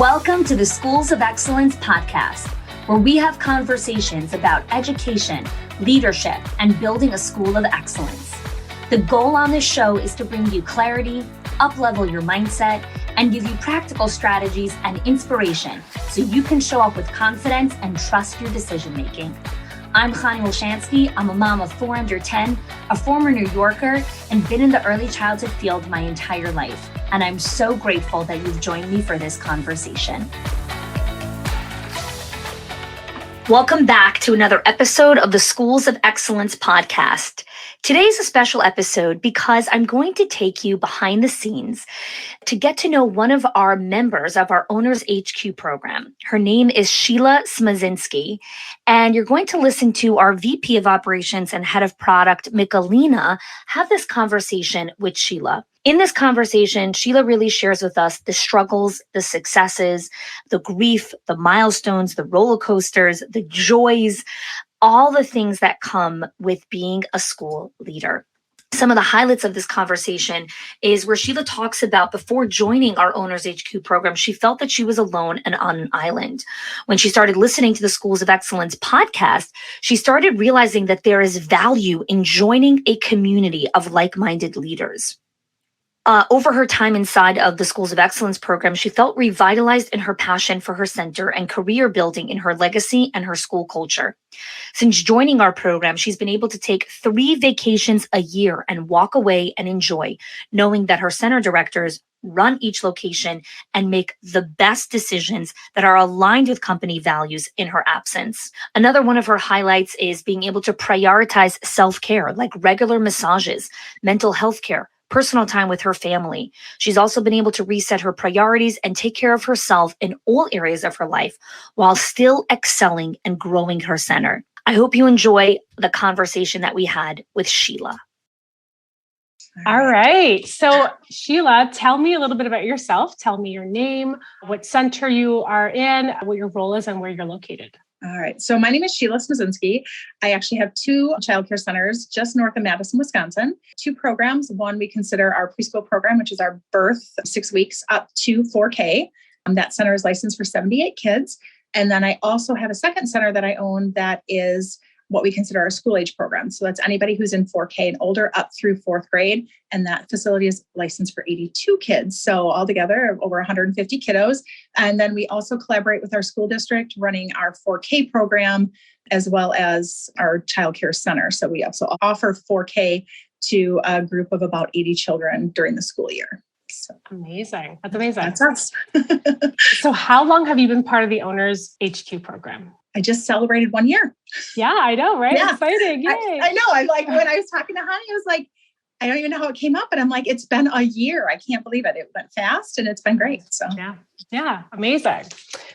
Welcome to the Schools of Excellence podcast, where we have conversations about education, leadership, and building a school of excellence. The goal on this show is to bring you clarity, up-level your mindset, and give you practical strategies and inspiration so you can show up with confidence and trust your decision-making. I'm Sheila Smozynski. I'm a mom of 4 under 10, a former New Yorker, and been in the early childhood field my entire life. And I'm so grateful that you've joined me for this conversation. Welcome back to another episode of the Schools of Excellence podcast. Today's a special episode because I'm going to take you behind the scenes to get to know one of our members of our Owners HQ program. Her name is Sheila Smozynski, and you're going to listen to our VP of Operations and Head of Product, Michalina, have this conversation with Sheila. In this conversation, Sheila really shares with us the struggles, the successes, the grief, the milestones, the roller coasters, the joys, all the things that come with being a school leader. Some of the highlights of this conversation is where Sheila talks about before joining our Owners HQ program, she felt that she was alone and on an island. When she started listening to the Schools of Excellence podcast, she started realizing that there is value in joining a community of like-minded leaders. Over her time inside of the Schools of Excellence program, she felt revitalized in her passion for her center and career building in her legacy and her school culture. Since joining our program, she's been able to take 3 vacations a year and walk away and enjoy, knowing that her center directors run each location and make the best decisions that are aligned with company values in her absence. Another one of her highlights is being able to prioritize self-care, like regular massages, mental health care, personal time with her family. She's also been able to reset her priorities and take care of herself in all areas of her life while still excelling and growing her center. I hope you enjoy the conversation that we had with Sheila. All right. So Sheila, tell me a little bit about yourself. Tell me your name, what center you are in, what your role is, and where you're located. All right. So my name is Sheila Smozynski. I actually have 2 childcare centers just north of Madison, Wisconsin. 2 programs. One we consider our preschool program, which is our birth 6 weeks up to 4K. That center is licensed for 78 kids. And then I also have a second center that I own that is what we consider our school age program. So that's anybody who's in 4K and older up through 4th grade. And that facility is licensed for 82 kids. So altogether, over 150 kiddos. And then we also collaborate with our school district running our 4K program, as well as our childcare center. So we also offer 4K to a group of about 80 children during the school year. So amazing. That's amazing. That's us. So how long have you been part of the Owners HQ program? I just celebrated 1 year. Yeah, I know, right? Yeah. Exciting. Yay. I know. I like when I was talking to Honey, I was like, I don't even know how it came up, but I'm like, it's been a year. I can't believe it. It went fast and it's been great. So yeah, amazing.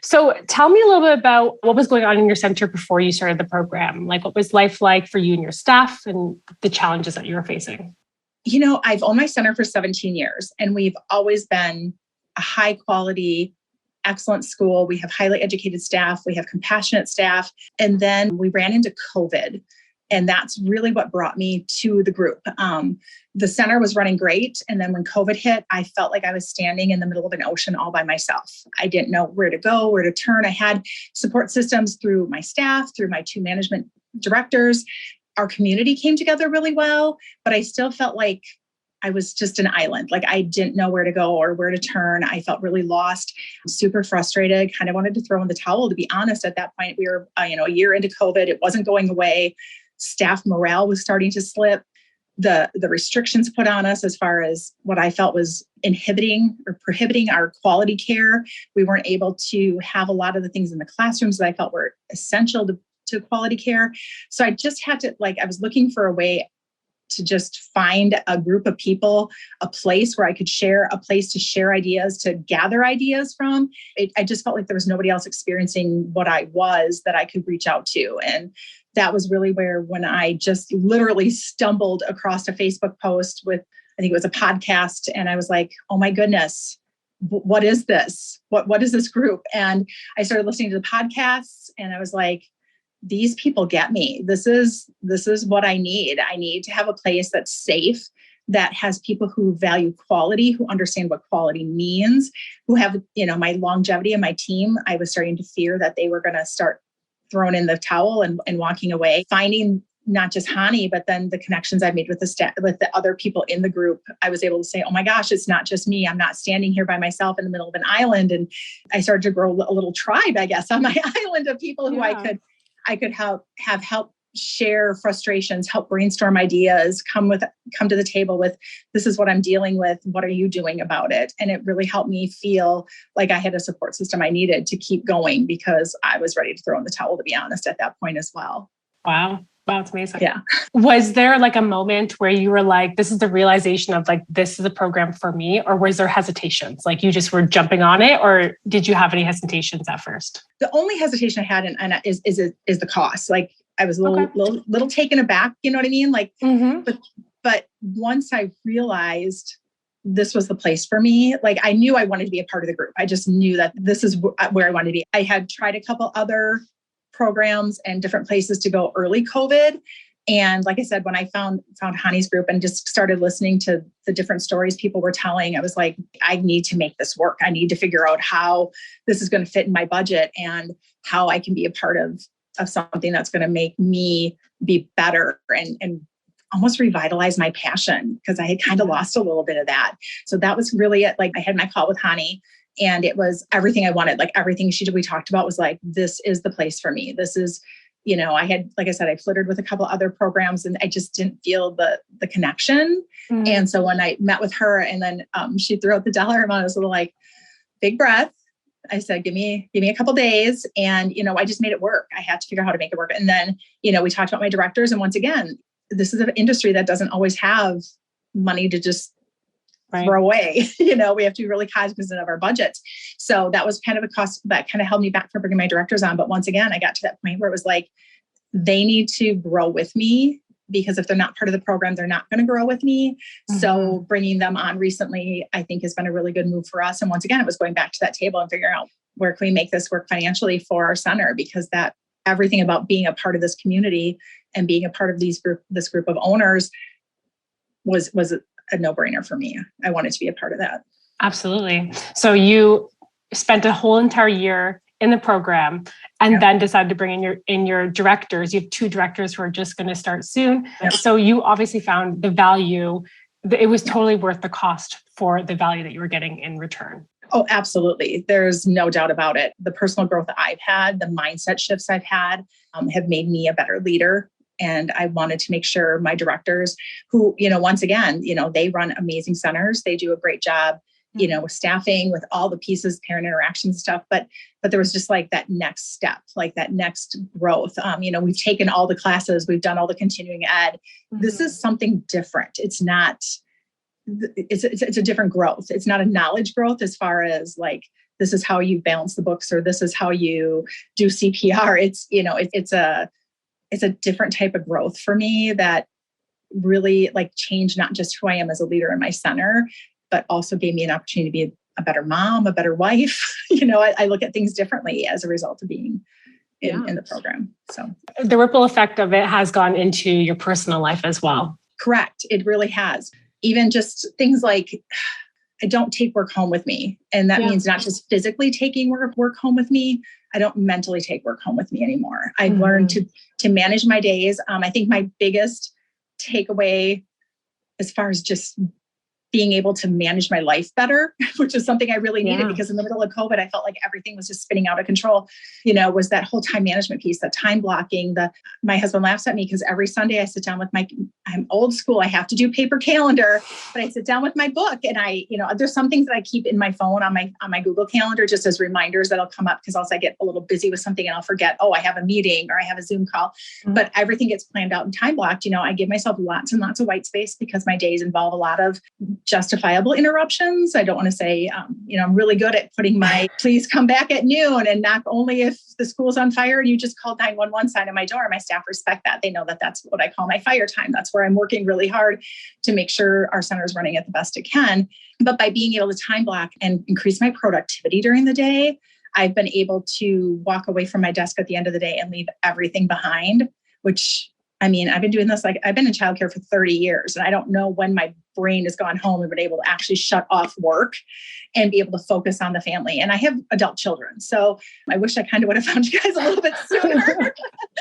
So tell me a little bit about what was going on in your center before you started the program. Like, what was life like for you and your staff and the challenges that you were facing? You know, I've owned my center for 17 years and we've always been a high quality, excellent school. We have highly educated staff. We have compassionate staff. And then we ran into COVID. And that's really what brought me to the group. The center was running great. And then when COVID hit, I felt like I was standing in the middle of an ocean all by myself. I didn't know where to go, where to turn. I had support systems through my staff, through my 2 management directors. Our community came together really well, but I still felt like I was just an island. Like I didn't know where to go or where to turn. I felt really lost, super frustrated, kind of wanted to throw in the towel. To be honest, at that point, we were, a year into COVID. It wasn't going away. Staff morale was starting to slip. The restrictions put on us as far as what I felt was inhibiting or prohibiting our quality care. We weren't able to have a lot of the things in the classrooms that I felt were essential to quality care. So I just had to, I was looking for a way to just find a group of people, a place where I could share, a place to share ideas, to gather ideas from. I just felt like there was nobody else experiencing what I was that I could reach out to. And that was really where, when I just literally stumbled across a Facebook post with, I think it was a podcast. And I was like, oh my goodness, what is this? What is this group? And I started listening to the podcasts and I was like, these people get me. This is what I need. I need to have a place that's safe, that has people who value quality, who understand what quality means, who have, my longevity and my team. I was starting to fear that they were going to start throwing in the towel and walking away. Finding not just Hani, but then the connections I made with the staff, with the other people in the group, I was able to say, oh my gosh, it's not just me. I'm not standing here by myself in the middle of an island. And I started to grow a little tribe, I guess, on my island of people who I could help share frustrations, help brainstorm ideas, come to the table with, this is what I'm dealing with. What are you doing about it? And it really helped me feel like I had a support system I needed to keep going, because I was ready to throw in the towel, to be honest, at that point as well. Wow. Wow, it's amazing. Yeah. Was there like a moment where you were like, this is the realization of like, this is a program for me? Or was there hesitations? Like you just were jumping on it? Or did you have any hesitations at first? The only hesitation I had is the cost. Like I was a little taken aback, you know what I mean? Like, but once I realized this was the place for me, like I knew I wanted to be a part of the group. I just knew that this is where I wanted to be. I had tried a couple other programs and different places to go early COVID. And like I said, when I found Hani's group and just started listening to the different stories people were telling, I was like, I need to make this work. I need to figure out how this is going to fit in my budget and how I can be a part of something that's going to make me be better and almost revitalize my passion, because I had kind of lost a little bit of that. So that was really it. Like I had my call with Hani, and it was everything I wanted. Like everything we talked about was like, this is the place for me. This is, I had, like I said, I flirted with a couple other programs and I just didn't feel the connection. Mm-hmm. And so when I met with her and then she threw out the dollar amount, I was a little like, big breath. I said, give me a couple days. And, I just made it work. I had to figure out how to make it work. And then, we talked about my directors. And once again, this is an industry that doesn't always have money to just throw away. We have to be really cognizant of our budgets. So that was kind of a cost that kind of held me back from bringing my directors on. But once again, I got to that point where it was like, they need to grow with me, because if they're not part of the program, they're not going to grow with me. Mm-hmm. So bringing them on recently, I think has been a really good move for us. And once again, it was going back to that table and figuring out where can we make this work financially for our center, because that everything about being a part of this community and being a part of this group of owners was a no-brainer for me. I wanted to be a part of that. Absolutely. So you spent a whole entire year in the program and then decided to bring in your directors. You have 2 directors who are just going to start soon. Yep. So you obviously found the value. It was totally worth the cost for the value that you were getting in return. Oh, absolutely. There's no doubt about it. The personal growth that I've had, the mindset shifts I've had have made me a better leader. And I wanted to make sure my directors who, once again, they run amazing centers. They do a great job, with staffing, with all the pieces, parent interaction stuff. But there was just like that next step, like that next growth. We've taken all the classes, we've done all the continuing ed. Mm-hmm. This is something different. It's not, it's a different growth. It's not a knowledge growth as far as like, this is how you balance the books or this is how you do CPR. It's a different type of growth for me that really like changed not just who I am as a leader in my center, but also gave me an opportunity to be a better mom, a better wife. I look at things differently as a result of being in the program. So the ripple effect of it has gone into your personal life as well. Correct. It really has. Even just things like I don't take work home with me. And that means not just physically taking work home with me. I don't mentally take work home with me anymore. I've learned to manage my days. I think my biggest takeaway as far as just being able to manage my life better, which is something I really needed because in the middle of COVID, I felt like everything was just spinning out of control, was that whole time management piece, the time blocking. My husband laughs at me because every Sunday I sit down with I'm old school. I have to do paper calendar, but I sit down with my book and there's some things that I keep in my phone on my Google Calendar, just as reminders that'll come up because also I get a little busy with something and I'll forget, I have a meeting or I have a Zoom call, but everything gets planned out and time blocked. I give myself lots and lots of white space because my days involve a lot of justifiable interruptions. I don't want to say, I'm really good at putting my please come back at noon and knock only if the school's on fire and you just called 911 sign on my door. My staff respect that. They know that that's what I call my fire time. That's where I'm working really hard to make sure our center is running at the best it can. But by being able to time block and increase my productivity during the day, I've been able to walk away from my desk at the end of the day and leave everything behind, which I mean, I've been doing this, like I've been in childcare for 30 years and I don't know when my brain has gone home and been able to actually shut off work and be able to focus on the family. And I have adult children. So I wish I kind of would have found you guys a little bit sooner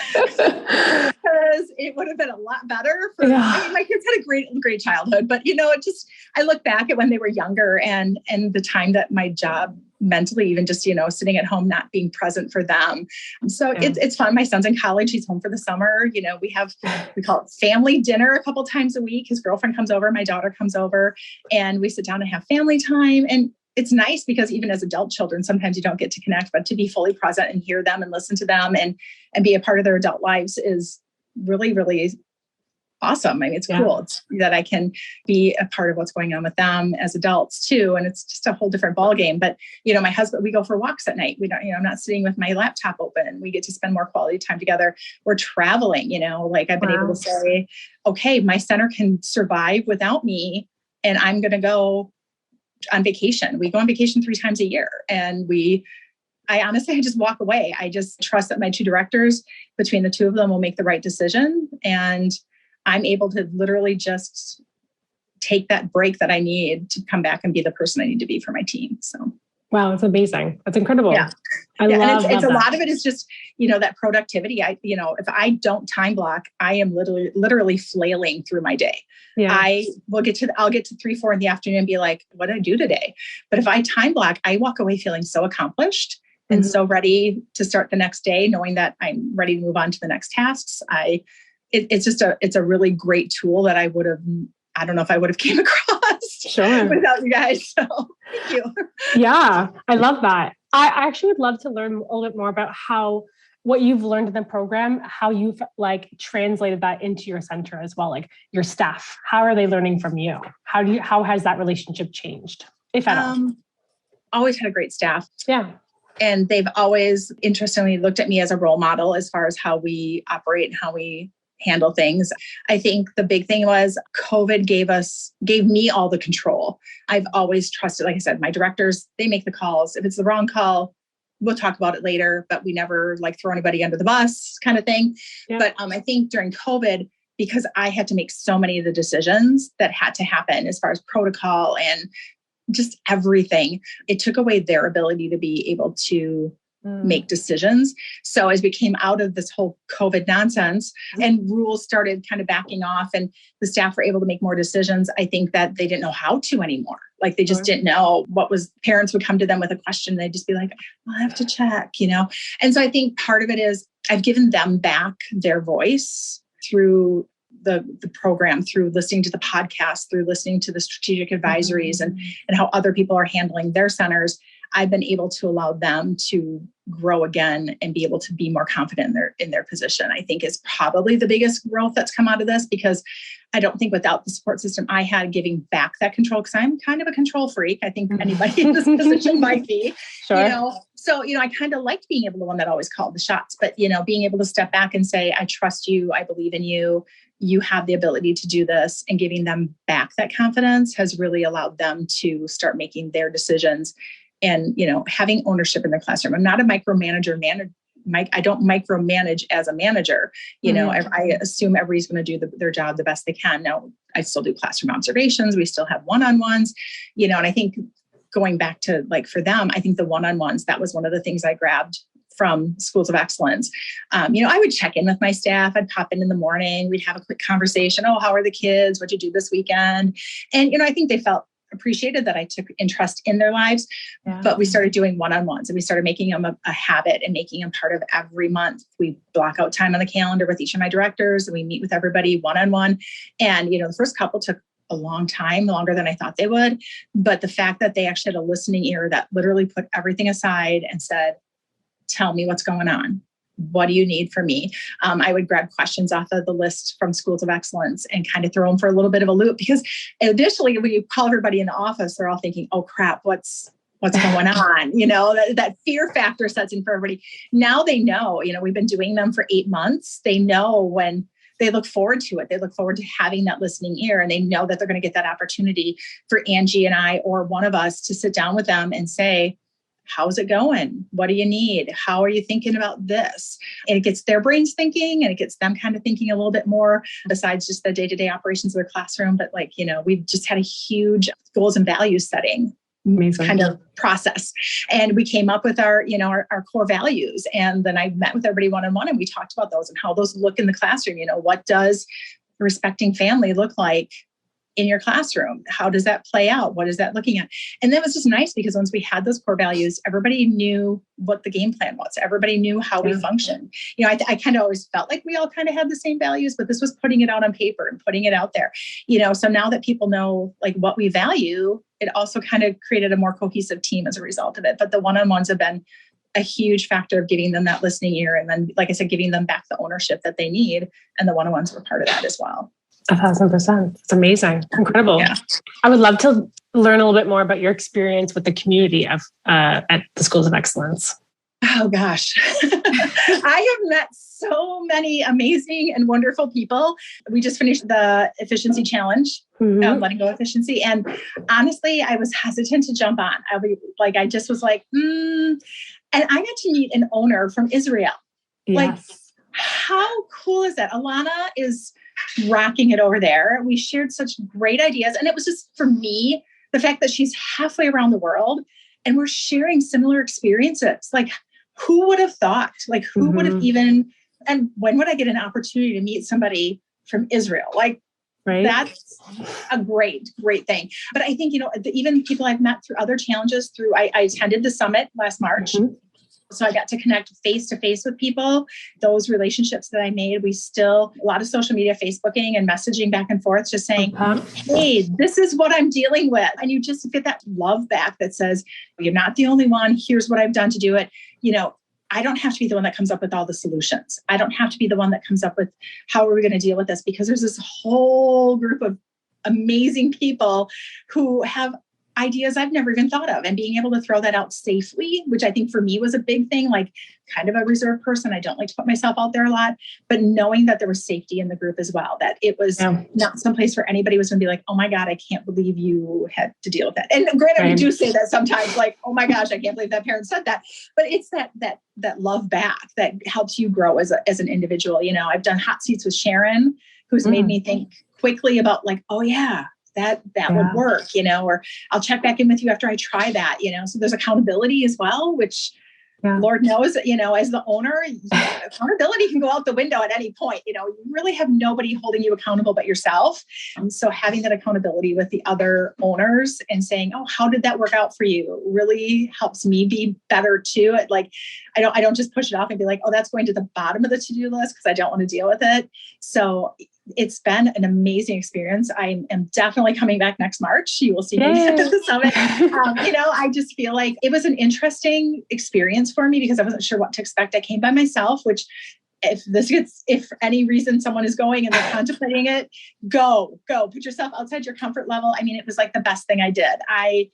because it would have been a lot better for I mean, my kids had a great childhood, but I look back at when they were younger and the time that my job mentally, even just, sitting at home, not being present for them. So it's fun. My son's in college. He's home for the summer. We call it family dinner a couple times a week. His girlfriend comes over, my daughter comes over, and we sit down and have family time. And it's nice because even as adult children, sometimes you don't get to connect, but to be fully present and hear them and listen to them and be a part of their adult lives is really, really awesome. I mean, it's cool. It's that I can be a part of what's going on with them as adults too. And it's just a whole different ballgame. But, my husband, we go for walks at night. We don't, I'm not sitting with my laptop open. We get to spend more quality time together. We're traveling, like I've been able to say, okay, my center can survive without me. And I'm going to go on vacation. We go on vacation 3 times a year. And I honestly just walk away. I just trust that my 2 directors, between the 2 of them, will make the right decision. And I'm able to literally just take that break that I need to come back and be the person I need to be for my team. So, wow, it's amazing. That's incredible. Yeah. I love and it's that. A lot of it is just, that productivity. If I don't time block, I am literally flailing through my day. Yeah. I'll get to 3, 4 in the afternoon and be like, what did I do today? But if I time block, I walk away feeling so accomplished and so ready to start the next day, knowing that I'm ready to move on to the next tasks. It's a really great tool that I don't know if I would have came across without you guys. So thank you. Yeah, I love that. I actually would love to learn a little bit more about what you've learned in the program, how you've translated that into your center as well, like your staff. How are they learning from you? How has that relationship changed, if at all? Always had a great staff. Yeah. And they've always, interestingly, looked at me as a role model as far as how we operate and how we handle things. I think the big thing was COVID gave me all the control. I've always trusted, like I said, my directors, they make the calls. If it's the wrong call, we'll talk about it later, but we never throw anybody under the bus kind of thing. Yeah. But I think during COVID, because I had to make so many of the decisions that had to happen as far as protocol and just everything, it took away their ability to be able to make decisions. So as we came out of this whole COVID nonsense and rules started kind of backing off and the staff were able to make more decisions, I think that they didn't know how to anymore. They just didn't know parents would come to them with a question. They'd just be like, I'll have to check, And so I think part of it is I've given them back their voice through the program, through listening to the podcast, through listening to the strategic advisories and how other people are handling their centers. I've been able to allow them to grow again and be able to be more confident in their position. I think is probably the biggest growth that's come out of this, because I don't think without the support system I had giving back that control, because I'm kind of a control freak. I think anybody in this position might be, Sure. So, I kind of liked being able to be the one that always called the shots, but, being able to step back and say, I trust you. I believe in you. You have the ability to do this, and giving them back that confidence has really allowed them to start making their decisions and, having ownership in their classroom. I'm not a micromanager. I don't micromanage as a manager. I assume everybody's going to do their job the best they can. Now, I still do classroom observations. We still have one-on-ones, and I think going back to for them, I think the one-on-ones, that was one of the things I grabbed from Schools of Excellence. I would check in with my staff. I'd pop in the morning. We'd have a quick conversation. Oh, how are the kids? What'd you do this weekend? And, I think they felt appreciated that I took interest in their lives, but we started doing one-on-ones and we started making them a habit and making them part of every month. We block out time on the calendar with each of my directors and we meet with everybody one-on-one. And, the first couple took a long time, longer than I thought they would. But the fact that they actually had a listening ear that literally put everything aside and said, tell me what's going on. What do you need from me? I would grab questions off of the list from Schools of Excellence and kind of throw them for a little bit of a loop, because additionally, when you call everybody in the office, they're all thinking, oh crap, what's going on? That fear factor sets in for everybody. Now they know, we've been doing them for 8 months. They know when they look forward to it. They look forward to having that listening ear, and they know that they're going to get that opportunity for Angie and I, or one of us, to sit down with them and say, how's it going? What do you need? How are you thinking about this? And it gets their brains thinking, and it gets them kind of thinking a little bit more besides just the day-to-day operations of their classroom. But like, we've just had a huge goals and values setting kind of process. And we came up with our core values. And then I met with everybody one-on-one, and we talked about those and how those look in the classroom. What does respecting family look like in your classroom? How does that play out? What is that looking at? And that was just nice because once we had those core values, everybody knew what the game plan was. Everybody knew how we function. I kind of always felt like we all kind of had the same values, but this was putting it out on paper and putting it out there. So now that people know like what we value, it also kind of created a more cohesive team as a result of it. But the one-on-ones have been a huge factor of giving them that listening ear. And then, like I said, giving them back the ownership that they need. And the one-on-ones were part of that as well. 1,000%. It's amazing. Incredible. Yeah. I would love to learn a little bit more about your experience with the community of at the Schools of Excellence. Oh, gosh. I have met so many amazing and wonderful people. We just finished the efficiency challenge, letting go of efficiency. And honestly, I was hesitant to jump on. I just was like, And I got to meet an owner from Israel. Yes. Like, how cool is that? Alana is rocking it over there. We shared such great ideas. And it was just, for me, the fact that she's halfway around the world and we're sharing similar experiences. Like, who would have thought? Like, who would have even, and when would I get an opportunity to meet somebody from Israel? Like, that's a great thing. But I think, even people I've met through other challenges I attended the summit last March. So I got to connect face to face with people. Those relationships that I made, a lot of social media, Facebooking and messaging back and forth, just saying, hey, this is what I'm dealing with. And you just get that love back that says, you're not the only one. Here's what I've done to do it. I don't have to be the one that comes up with all the solutions. I don't have to be the one that comes up with how are we going to deal with this, because there's this whole group of amazing people who have ideas I've never even thought of, and being able to throw that out safely, which I think for me was a big thing, like kind of a reserved person. I don't like to put myself out there a lot, but knowing that there was safety in the group as well, that it was not someplace where anybody was going to be like, oh my God, I can't believe you had to deal with that. And granted, we do say that sometimes, like, oh my gosh, I can't believe that parent said that. But it's that love back that helps you grow as an individual. I've done hot seats with Sharon, who's made me think quickly about like, oh yeah, that would work, or I'll check back in with you after I try that, so there's accountability as well, which Lord knows, as the owner, accountability can go out the window at any point. You really have nobody holding you accountable but yourself. So having that accountability with the other owners and saying, oh, how did that work out for you, really helps me be better too. Like, I don't just push it off and be like, oh, that's going to the bottom of the to-do list because I don't want to deal with it. So it's been an amazing experience. I am definitely coming back next March. You will see me at the summit. I just feel like it was an interesting experience for me because I wasn't sure what to expect. I came by myself, which if for any reason someone is going and they're contemplating it, go, put yourself outside your comfort level. I mean, it was like the best thing I did. I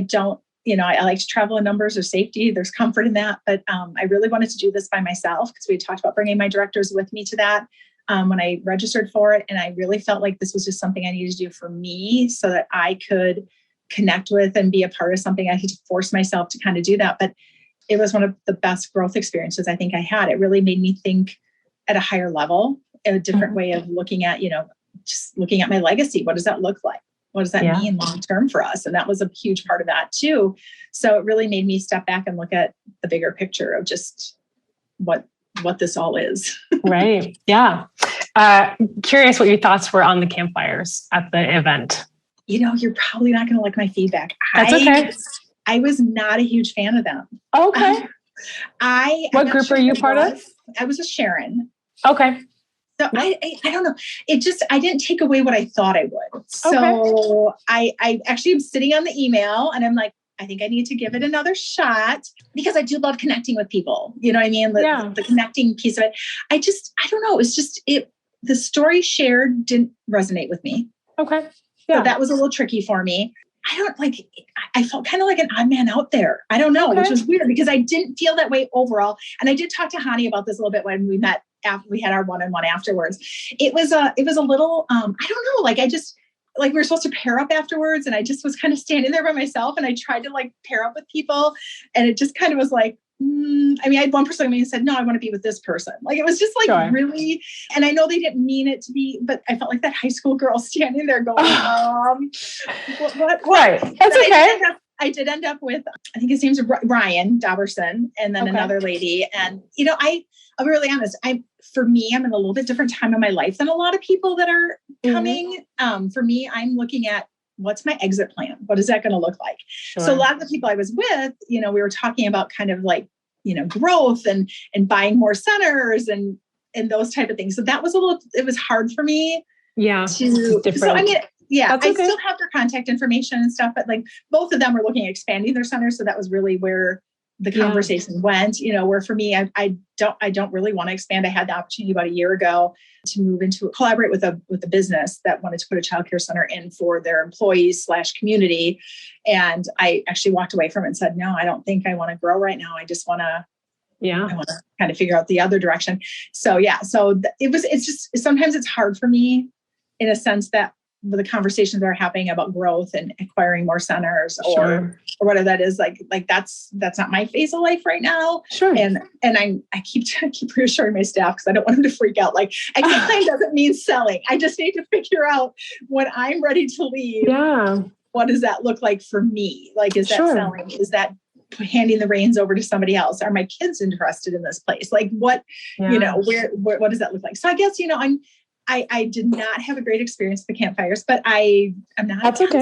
don't, I like to travel in numbers or safety. There's comfort in that. But I really wanted to do this by myself because we talked about bringing my directors with me to that. When I registered for it. And I really felt like this was just something I needed to do for me so that I could connect with and be a part of something. I had to force myself to kind of do that. But it was one of the best growth experiences I think I had. It really made me think at a higher level, a different way of looking at, just looking at my legacy. What does that look like? What does that mean long term for us? And that was a huge part of that too. So it really made me step back and look at the bigger picture of just what this all is. Right. Yeah. Curious what your thoughts were on the campfires at the event. You're probably not going to like my feedback. That's okay. I was not a huge fan of them. Okay. What group are you part of? I was with Sharon. Okay. So I don't know. I didn't take away what I thought I would. So I actually am sitting on the email and I'm like, I think I need to give it another shot because I do love connecting with people. You know what I mean? The connecting piece of it. I don't know. It was just, the story shared didn't resonate with me. Okay. Yeah. So that was a little tricky for me. I felt kind of like an odd man out there. I don't know, which was weird because I didn't feel that way overall. And I did talk to Hani about this a little bit when we met after we had our one-on-one afterwards. It was a little, I don't know, like like we were supposed to pair up afterwards. And I just was kind of standing there by myself and I tried to like pair up with people. And it just kind of was like, I mean, I had one person who said, no, I want to be with this person. Like, it was just like really, and I know they didn't mean it to be, but I felt like that high school girl standing there going, what? Right. That's okay. I did end up with, I think his name's Ryan Dauberson, and then another lady. And, you know, I'll be really honest. For me, I'm in a little bit different time in my life than a lot of people that are coming. For me, I'm looking at what's my exit plan? What is that going to look like? Sure. So a lot of the people I was with, you know, we were talking about kind of like, you know, growth and buying more centers and those type of things. So that was it was hard for me. Yeah. So I mean, yeah, I still have their contact information and stuff, but like both of them were looking at expanding their centers. So that was really where the conversation went, you know, where for me, I don't really want to expand. I had the opportunity about a year ago to move into collaborate with a business that wanted to put a childcare center in for their employees / community. And I actually walked away from it and said, no, I don't think I want to grow right now. I just want to, I want to kind of figure out the other direction. So it's just, sometimes it's hard for me in a sense that the conversations that are happening about growth and acquiring more centers or whatever that is, like that's not my phase of life right now. Sure. And I keep reassuring my staff because I don't want them to freak out. Like exit plan doesn't mean selling. I just need to figure out when I'm ready to leave. Yeah. What does that look like for me? Like, is that selling? Is that handing the reins over to somebody else? Are my kids interested in this place? Like what, you know, what does that look like? So I guess, you know, I did not have a great experience with the campfires, but I'm not. That's okay.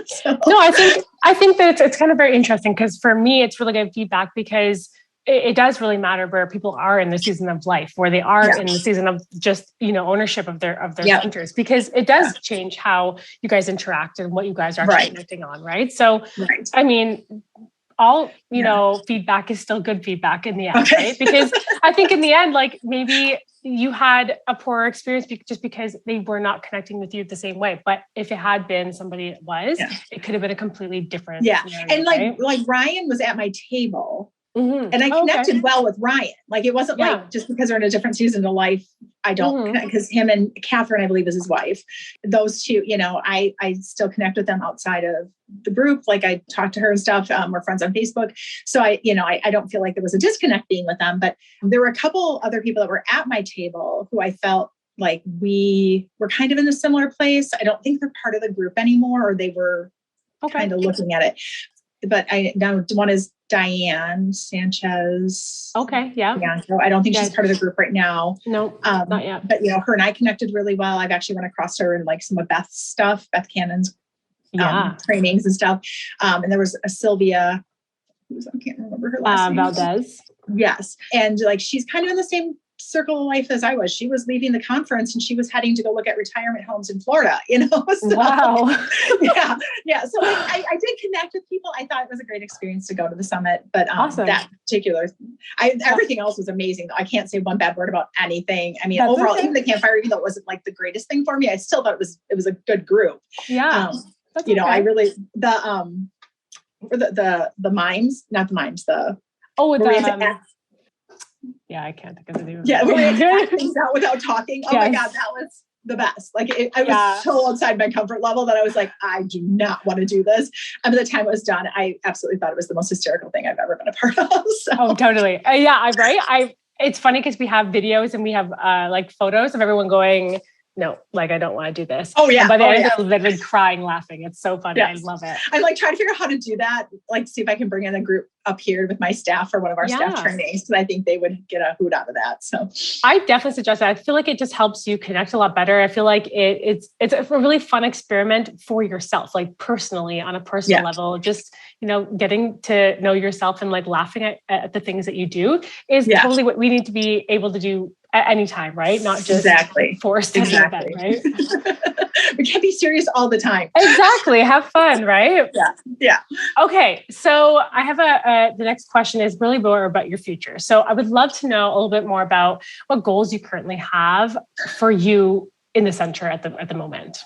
So. No, I think that it's kind of very interesting because for me, it's really good feedback because it does really matter where people are in the season of life, where they are in the season of just, you know, ownership of their centers, because it does change how you guys interact and what you guys are actually connecting on. Right. So, I mean, all, you know, feedback is still good feedback in the end, right? Because I think in the end, like maybe you had a poorer experience just because they were not connecting with you the same way. But if it had been somebody it was, it could have been a completely different scenario, and like Ryan was at my table. And I connected well with Ryan. Like it wasn't like just because they're in a different season of life, I don't, because him and Catherine, I believe, is his wife. Those two, you know, I still connect with them outside of the group. Like I talk to her and stuff. We're friends on Facebook. So I don't feel like there was a disconnect being with them, but there were a couple other people that were at my table who I felt like we were kind of in a similar place. I don't think they're part of the group anymore, or they were kind of looking at it. But now one is Diane Sanchez. Okay. Yeah. So I don't think she's part of the group right now. No, not yet. But, you know, her and I connected really well. I've actually run across her in like some of Beth's stuff, Beth Cannon's trainings and stuff. And there was a Sylvia, I can't remember her last name. Valdez. Yes. And like, she's kind of in the same circle of life as I was. She was leaving the conference and she was heading to go look at retirement homes in Florida, you know? So, wow. Yeah. So I did connect with people. I thought it was a great experience to go to the summit, but awesome. That particular, everything else was amazing. I can't say one bad word about anything. I mean, overall, even the campfire, even though it wasn't like the greatest thing for me, I still thought it was a good group. Yeah. You know, I really, the mimes, not the mimes, I can't think of the name. Yeah, we had to act things out without talking. Oh my God, that was the best. Like I was so outside my comfort level that I was like, I do not want to do this. And by the time it was done, I absolutely thought it was the most hysterical thing I've ever been a part of. So. Oh, totally. Right. It's funny because we have videos and we have like photos of everyone going, no, like I don't want to do this. Oh yeah. And by the end, they're literally crying, laughing. It's so funny. Yes. I love it. I'm like trying to figure out how to do that. Like see if I can bring in a group up here with my staff for one of our staff trainings. Because I think they would get a hoot out of that. So I definitely suggest that. I feel like it just helps you connect a lot better. I feel like it's a really fun experiment for yourself, like personally on a personal level, just, you know, getting to know yourself and like laughing at the things that you do is totally what we need to be able to do at any time, right? Not just forced to do that, right? We can't be serious all the time. Exactly. Have fun, right? Yeah. Okay. So I have the next question is really more about your future. So I would love to know a little bit more about what goals you currently have for you in the center at the moment.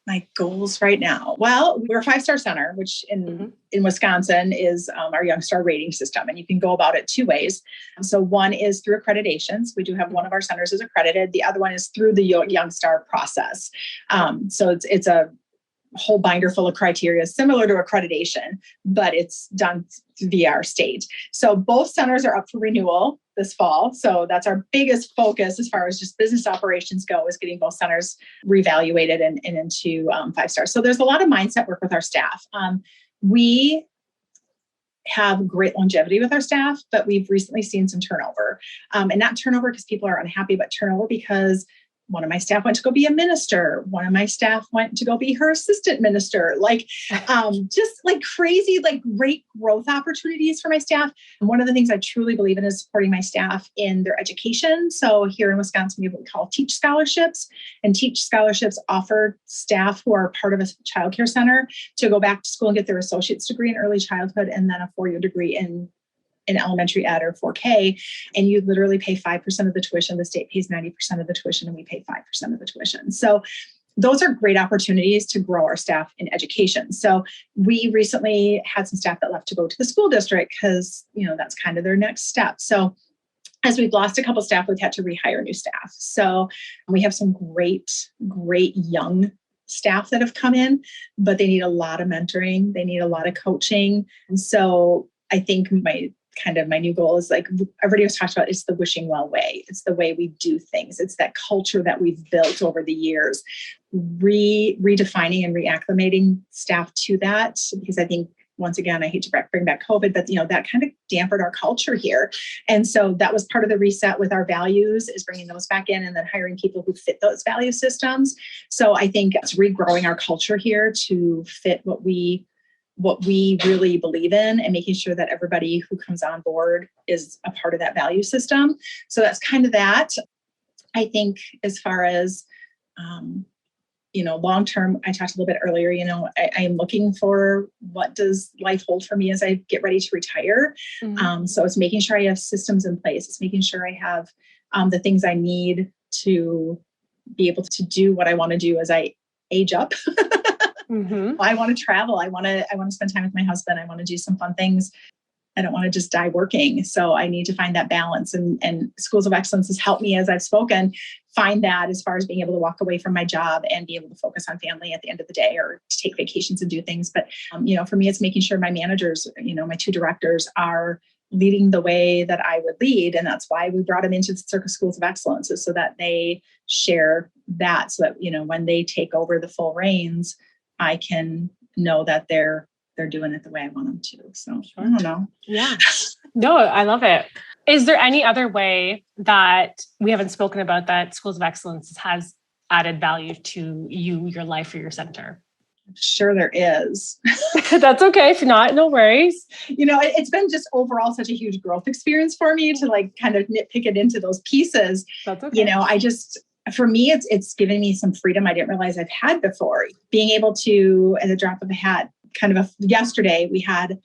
My goals right now. Well, we're a 5-star center, which in Wisconsin is our Young Star rating system. And you can go about it 2 ways. So one is through accreditations. We do have one of our centers is accredited. The other one is through the Young Star process. So it's a whole binder full of criteria similar to accreditation, but it's done via our state. So both centers are up for renewal this fall. So that's our biggest focus as far as just business operations go, is getting both centers reevaluated and into 5 stars. So there's a lot of mindset work with our staff. We have great longevity with our staff, but we've recently seen some turnover. And not turnover because people are unhappy, but turnover because one of my staff went to go be a minister. One of my staff went to go be her assistant minister. Just like crazy, like great growth opportunities for my staff. And one of the things I truly believe in is supporting my staff in their education. So here in Wisconsin, we have what we call Teach Scholarships, and Teach Scholarships offer staff who are part of a childcare center to go back to school and get their associate's degree in early childhood and then a 4-year degree in elementary ed or 4K, and you literally pay 5% of the tuition. The state pays 90% of the tuition, and we pay 5% of the tuition. So those are great opportunities to grow our staff in education. So we recently had some staff that left to go to the school district because, that's kind of their next step. So as we've lost a couple of staff, we've had to rehire new staff. So we have some great young staff that have come in, but they need a lot of mentoring. They need a lot of coaching. And so I think my new goal is like everybody has talked about, it's the wishing well way. It's the way we do things. It's that culture that we've built over the years, redefining and reacclimating staff to that. Because I think, once again, I hate to bring back COVID, but that kind of dampened our culture here. And so that was part of the reset with our values, is bringing those back in and then hiring people who fit those value systems. So I think it's regrowing our culture here to fit what we really believe in, and making sure that everybody who comes on board is a part of that value system. So that's kind of that. I think as far as, long-term, I talked a little bit earlier, I am looking for what does life hold for me as I get ready to retire. So it's making sure I have systems in place. It's making sure I have the things I need to be able to do what I want to do as I age up. I want to travel. I want to spend time with my husband. I want to do some fun things. I don't want to just die working. So I need to find that balance. And Schools of Excellence has helped me, as I've spoken, find that as far as being able to walk away from my job and be able to focus on family at the end of the day, or to take vacations and do things. But, for me, it's making sure my managers, my 2 directors are leading the way that I would lead. And that's why we brought them into the Circus Schools of Excellence, is so that they share that, so that, when they take over the full reins, I can know that they're doing it the way I want them to. So I don't know. Yeah. No, I love it. Is there any other way that we haven't spoken about that Schools of Excellence has added value to you, your life, or your center? Sure there is. That's okay. If not, no worries. It's been just overall such a huge growth experience for me to kind of nitpick it into those pieces. That's okay. For me, it's given me some freedom I didn't realize I've had before. Being able to, at the drop of a hat, yesterday we had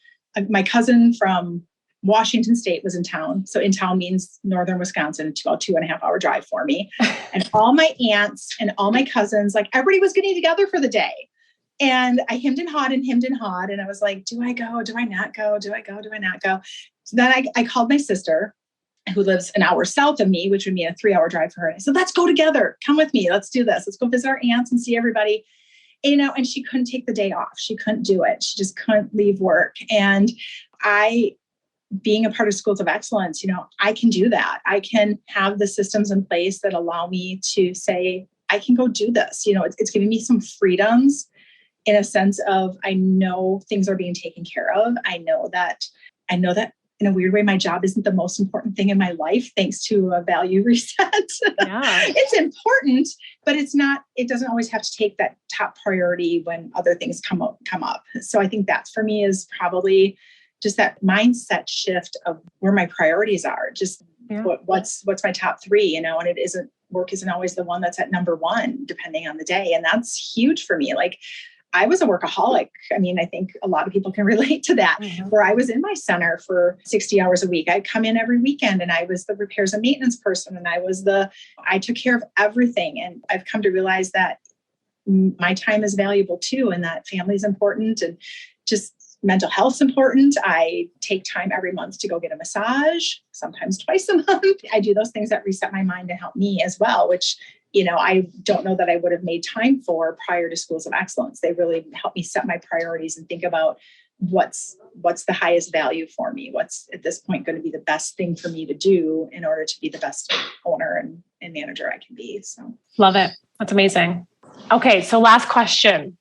my cousin from Washington State was in town. So in town means northern Wisconsin. It's about 2.5 hour drive for me. And all my aunts and all my cousins, everybody was getting together for the day. And I hemmed and hawed. And I was like, do I go? Do I not go? Do I go? Do I not go? So then I called my sister, who lives an hour south of me, which would be a 3-hour drive for her. I said, let's go together. Come with me. Let's do this. Let's go visit our aunts and see everybody. And she couldn't take the day off. She couldn't do it. She just couldn't leave work. And being a part of Schools of Excellence, I can do that. I can have the systems in place that allow me to say, I can go do this. It's giving me some freedoms in a sense of, I know things are being taken care of. I know that in a weird way, my job isn't the most important thing in my life, thanks to a value reset. Yeah. It's important, but it doesn't always have to take that top priority when other things come up. So I think that for me is probably just that mindset shift of where my priorities are. Just what's my top 3, and work isn't always the one that's at number 1, depending on the day. And that's huge for me. I was a workaholic. I think a lot of people can relate to that, where I was in my center for 60 hours a week. I'd come in every weekend, and I was the repairs and maintenance person, and I took care of everything. And I've come to realize that my time is valuable too, and that family is important, and just mental health's important. I take time every month to go get a massage, sometimes twice a month. I do those things that reset my mind and help me as well, which, I don't know that I would have made time for prior to Schools of Excellence. They really help me set my priorities and think about what's the highest value for me, what's at this point going to be the best thing for me to do in order to be the best owner and manager I can be. So love it. That's amazing. Okay. So last question.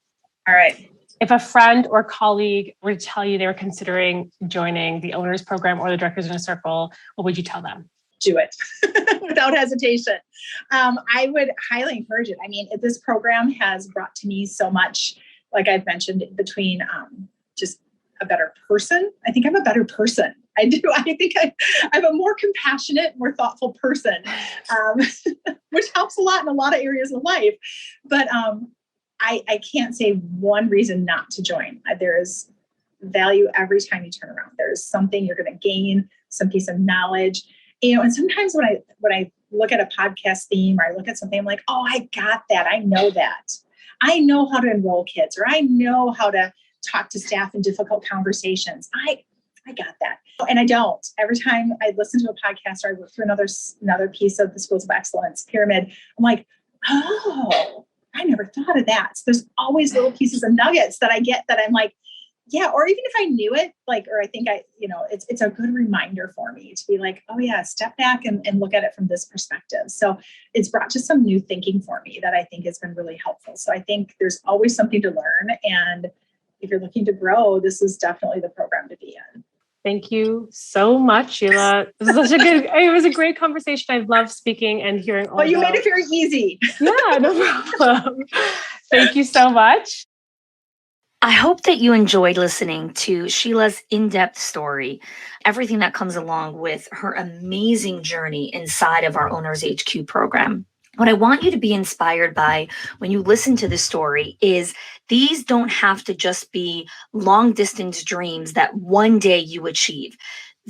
All right. If a friend or colleague were to tell you they were considering joining the owners program or the directors in a circle, what would you tell them? Do it without hesitation. I would highly encourage it. I mean, this program has brought to me so much, like I've mentioned, between just a better person. I think I'm a better person. I do. I think I'm a more compassionate, more thoughtful person, which helps a lot in a lot of areas of life. But I can't say one reason not to join. There is value every time you turn around. There's something you're going to gain, some piece of knowledge. And sometimes when I look at a podcast theme or I look at something, I'm like, oh, I got that. I know that. I know how to enroll kids, or I know how to talk to staff in difficult conversations. I got that. And I don't. Every time I listen to a podcast or I work through another piece of the Schools of Excellence pyramid, I'm like, oh, I never thought of that. So there's always little pieces of nuggets that I get that I'm like, yeah, or even if I knew it, or I think it's a good reminder for me to be like, oh yeah, step back and look at it from this perspective. So it's brought just some new thinking for me that I think has been really helpful. So I think there's always something to learn. And if you're looking to grow, this is definitely the program to be in. Thank you so much, Sheila. It was a great conversation. I love speaking and hearing all. Well, you made it very easy. Yeah, no problem. Thank you so much. I hope that you enjoyed listening to Sheila's in-depth story, everything that comes along with her amazing journey inside of our Owners HQ program. What I want you to be inspired by when you listen to this story is these don't have to just be long distance dreams that one day you achieve.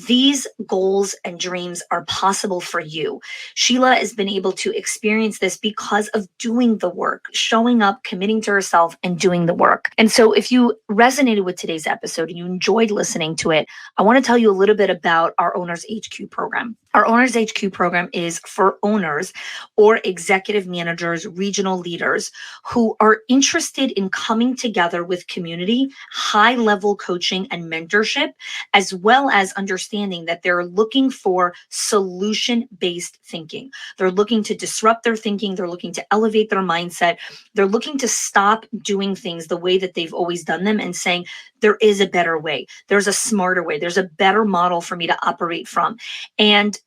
These goals and dreams are possible for you. Sheila has been able to experience this because of doing the work, showing up, committing to herself, and doing the work. And so if you resonated with today's episode and you enjoyed listening to it, I want to tell you a little bit about our Owners HQ program. Our Owners HQ program is for owners or executive managers, regional leaders who are interested in coming together with community, high-level coaching and mentorship, as well as understanding that they're looking for solution-based thinking. They're looking to disrupt their thinking. They're looking to elevate their mindset. They're looking to stop doing things the way that they've always done them and saying, there is a better way. There's a smarter way. There's a better model for me to operate from. And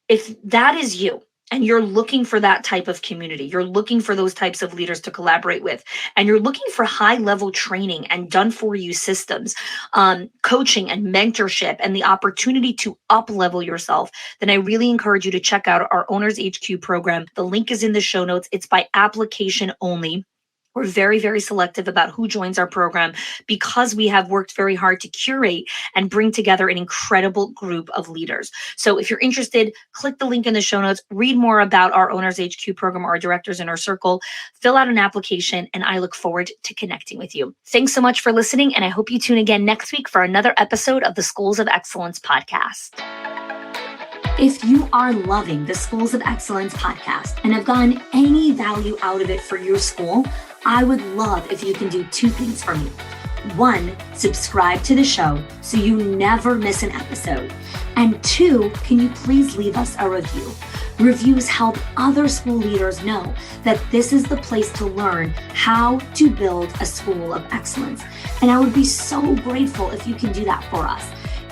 if that is you, and you're looking for that type of community, you're looking for those types of leaders to collaborate with, and you're looking for high-level training and done-for-you systems, coaching and mentorship, and the opportunity to up-level yourself, then I really encourage you to check out our Owners HQ program. The link is in the show notes. It's by application only. We're very, very selective about who joins our program because we have worked very hard to curate and bring together an incredible group of leaders. So if you're interested, click the link in the show notes, read more about our Owners HQ program, our directors in our circle, fill out an application, and I look forward to connecting with you. Thanks so much for listening, and I hope you tune again next week for another episode of the Schools of Excellence podcast. If you are loving the Schools of Excellence podcast and have gotten any value out of it for your school, I would love if you can do two things for me. One, subscribe to the show so you never miss an episode. And two, can you please leave us a review? Reviews help other school leaders know that this is the place to learn how to build a school of excellence. And I would be so grateful if you can do that for us.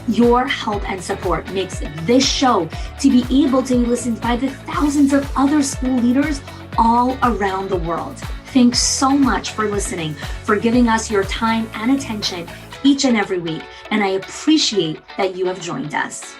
Your help and support makes this show to be able to be listened by the thousands of other school leaders all around the world. Thanks so much for listening, for giving us your time and attention each and every week, and I appreciate that you have joined us.